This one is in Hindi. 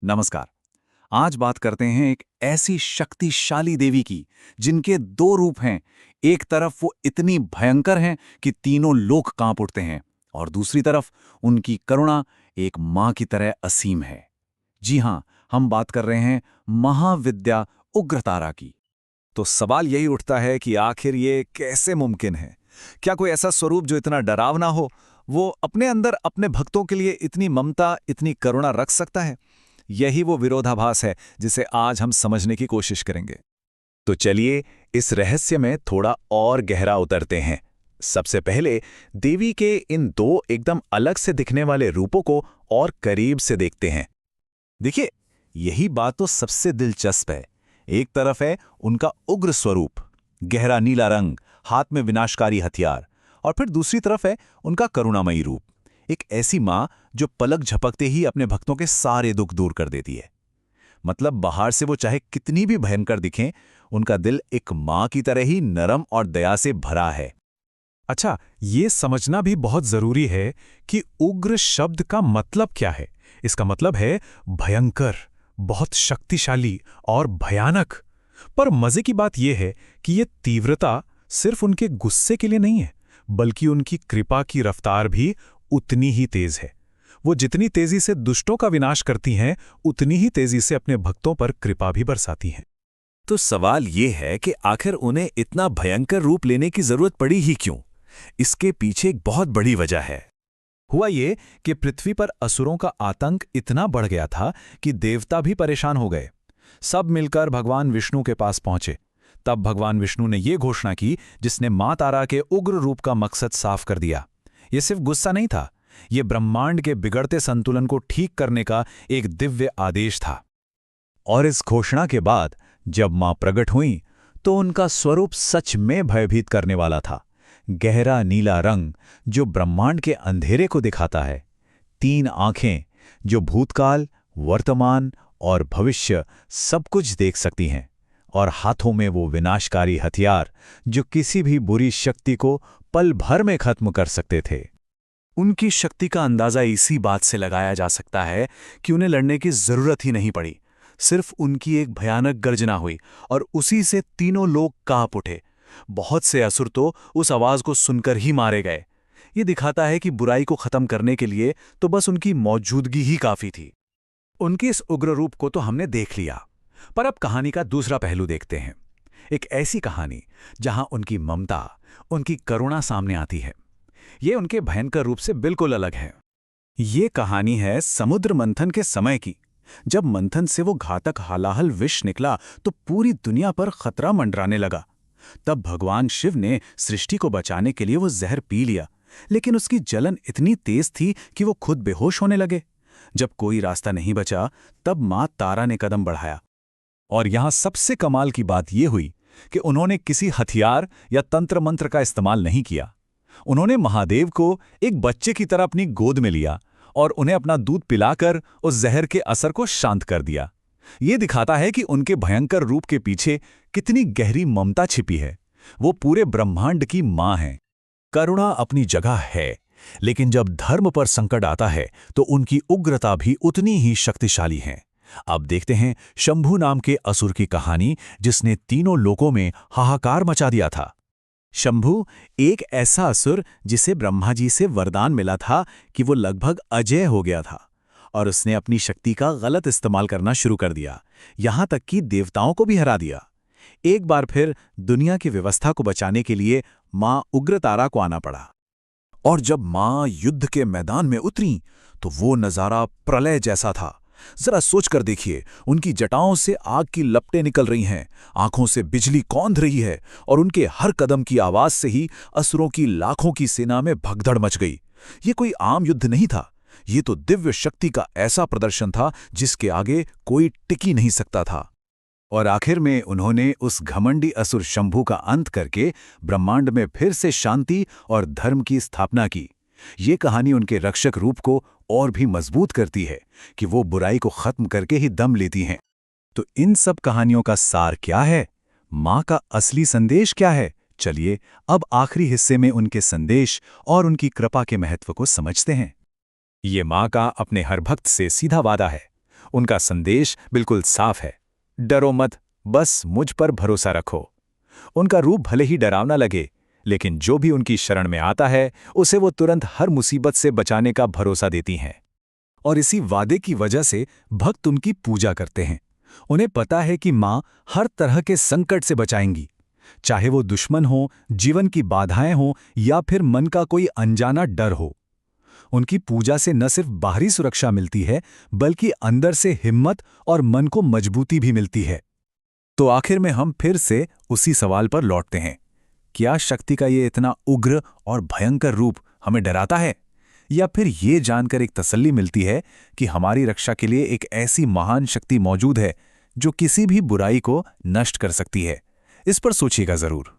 नमस्कार। आज बात करते हैं एक ऐसी शक्तिशाली देवी की जिनके दो रूप हैं। एक तरफ वो इतनी भयंकर हैं कि तीनों लोक कांप उठते हैं और दूसरी तरफ उनकी करुणा एक मां की तरह असीम है। जी हां, हम बात कर रहे हैं महाविद्या उग्रतारा की। तो सवाल यही उठता है कि आखिर ये कैसे मुमकिन है? क्या कोई ऐसा स्वरूप जो इतना डरावना हो, वो अपने अंदर अपने भक्तों के लिए इतनी ममता, इतनी करुणा रख सकता है? यही वो विरोधाभास है जिसे आज हम समझने की कोशिश करेंगे। तो चलिए इस रहस्य में थोड़ा और गहरा उतरते हैं। सबसे पहले देवी के इन दो एकदम अलग से दिखने वाले रूपों को और करीब से देखते हैं। देखिए, यही बात तो सबसे दिलचस्प है। एक तरफ है उनका उग्र स्वरूप, गहरा नीला रंग, हाथ में विनाशकारी हथियार, और फिर दूसरी तरफ है उनका करुणामयी रूप, एक ऐसी मां जो पलक झपकते ही अपने भक्तों के सारे दुख दूर कर देती है। मतलब बाहर से वो चाहे कितनी भी भयंकर दिखें, उनका दिल एक मां की तरह ही नरम और दया से भरा है। अच्छा, ये समझना भी बहुत जरूरी है कि उग्र शब्द का मतलब क्या है। इसका मतलब है भयंकर, बहुत शक्तिशाली और भयानक। पर मजे की बात यह है कि ये तीव्रता सिर्फ उनके गुस्से के लिए नहीं है, बल्कि उनकी कृपा की रफ्तार भी उतनी ही तेज है। वो जितनी तेजी से दुष्टों का विनाश करती हैं, उतनी ही तेजी से अपने भक्तों पर कृपा भी बरसाती हैं। तो सवाल ये है कि आखिर उन्हें इतना भयंकर रूप लेने की जरूरत पड़ी ही क्यों? इसके पीछे एक बहुत बड़ी वजह है। हुआ ये कि पृथ्वी पर असुरों का आतंक इतना बढ़ गया था कि देवता भी परेशान हो गए। सब मिलकर भगवान विष्णु के पास पहुंचे। तब भगवान विष्णु ने ये घोषणा की, जिसने मां तारा के उग्र रूप का मकसद साफ कर दिया। ये सिर्फ गुस्सा नहीं था, ये ब्रह्मांड के बिगड़ते संतुलन को ठीक करने का एक दिव्य आदेश था। और इस घोषणा के बाद जब मां प्रकट हुई तो उनका स्वरूप सच में भयभीत करने वाला था। गहरा नीला रंग जो ब्रह्मांड के अंधेरे को दिखाता है, तीन आंखें जो भूतकाल, वर्तमान और भविष्य सब कुछ देख सकती हैं, और हाथों में वो विनाशकारी हथियार जो किसी भी बुरी शक्ति को पल भर में खत्म कर सकते थे। उनकी शक्ति का अंदाजा इसी बात से लगाया जा सकता है कि उन्हें लड़ने की जरूरत ही नहीं पड़ी। सिर्फ उनकी एक भयानक गर्जना हुई और उसी से तीनों लोग कांप उठे। बहुत से असुर तो उस आवाज को सुनकर ही मारे गए। ये दिखाता है कि बुराई को खत्म करने के लिए तो बस उनकी मौजूदगी ही काफी थी। उनके इस उग्र रूप को तो हमने देख लिया, पर अब कहानी का दूसरा पहलू देखते हैं। एक ऐसी कहानी जहां उनकी ममता, उनकी करुणा सामने आती है। ये उनके भयंकर रूप से बिल्कुल अलग है। ये कहानी है समुद्र मंथन के समय की। जब मंथन से वो घातक हालाहल विष निकला तो पूरी दुनिया पर खतरा मंडराने लगा। तब भगवान शिव ने सृष्टि को बचाने के लिए वो जहर पी लिया, लेकिन उसकी जलन इतनी तेज थी कि वो खुद बेहोश होने लगे। जब कोई रास्ता नहीं बचा, तब मां तारा ने कदम बढ़ाया। और यहां सबसे कमाल की बात यह हुई कि उन्होंने किसी हथियार या तंत्र मंत्र का इस्तेमाल नहीं किया। उन्होंने महादेव को एक बच्चे की तरह अपनी गोद में लिया और उन्हें अपना दूध पिलाकर उस जहर के असर को शांत कर दिया। ये दिखाता है कि उनके भयंकर रूप के पीछे कितनी गहरी ममता छिपी है। वो पूरे ब्रह्मांड की मां हैं। करुणा अपनी जगह है, लेकिन जब धर्म पर संकट आता है तो उनकी उग्रता भी उतनी ही शक्तिशाली है। अब देखते हैं शंभु नाम के असुर की कहानी, जिसने तीनों लोकों में हाहाकार मचा दिया था। शंभु एक ऐसा असुर जिसे ब्रह्मा जी से वरदान मिला था कि वो लगभग अजेय हो गया था, और उसने अपनी शक्ति का गलत इस्तेमाल करना शुरू कर दिया, यहां तक कि देवताओं को भी हरा दिया। एक बार फिर दुनिया की व्यवस्था को बचाने के लिए मां उग्रतारा को आना पड़ा। और जब मां युद्ध के मैदान में उतरी तो वो नजारा प्रलय जैसा था। जरा सोचकर देखिए, उनकी जटाओं से आग की लपटें निकल रही हैं, आंखों से बिजली कौंध रही है, और उनके हर कदम की आवाज से ही असुरों की लाखों की सेना में भगदड़ मच गई। ये कोई आम युद्ध नहीं था, ये तो दिव्य शक्ति का ऐसा प्रदर्शन था जिसके आगे कोई टिक ही नहीं सकता था। और आखिर में उन्होंने उस घमंडी असुर शंभु का अंत करके ब्रह्मांड में फिर से शांति और धर्म की स्थापना की। ये कहानी उनके रक्षक रूप को और भी मजबूत करती है कि वो बुराई को खत्म करके ही दम लेती हैं। तो इन सब कहानियों का सार क्या है? मां का असली संदेश क्या है? चलिए अब आखिरी हिस्से में उनके संदेश और उनकी कृपा के महत्व को समझते हैं। ये मां का अपने हर भक्त से सीधा वादा है। उनका संदेश बिल्कुल साफ है, डरो मत, बस मुझ पर भरोसा रखो। उनका रूप भले ही डरावना लगे, लेकिन जो भी उनकी शरण में आता है उसे वो तुरंत हर मुसीबत से बचाने का भरोसा देती हैं। और इसी वादे की वजह से भक्त उनकी पूजा करते हैं। उन्हें पता है कि माँ हर तरह के संकट से बचाएंगी, चाहे वो दुश्मन हो, जीवन की बाधाएं हो या फिर मन का कोई अनजाना डर हो। उनकी पूजा से न सिर्फ बाहरी सुरक्षा मिलती है, बल्कि अंदर से हिम्मत और मन को मजबूती भी मिलती है। तो आखिर में हम फिर से उसी सवाल पर लौटते हैं, क्या शक्ति का ये इतना उग्र और भयंकर रूप हमें डराता है, या फिर ये जानकर एक तसल्ली मिलती है कि हमारी रक्षा के लिए एक ऐसी महान शक्ति मौजूद है जो किसी भी बुराई को नष्ट कर सकती है? इस पर सोचिएगा जरूर।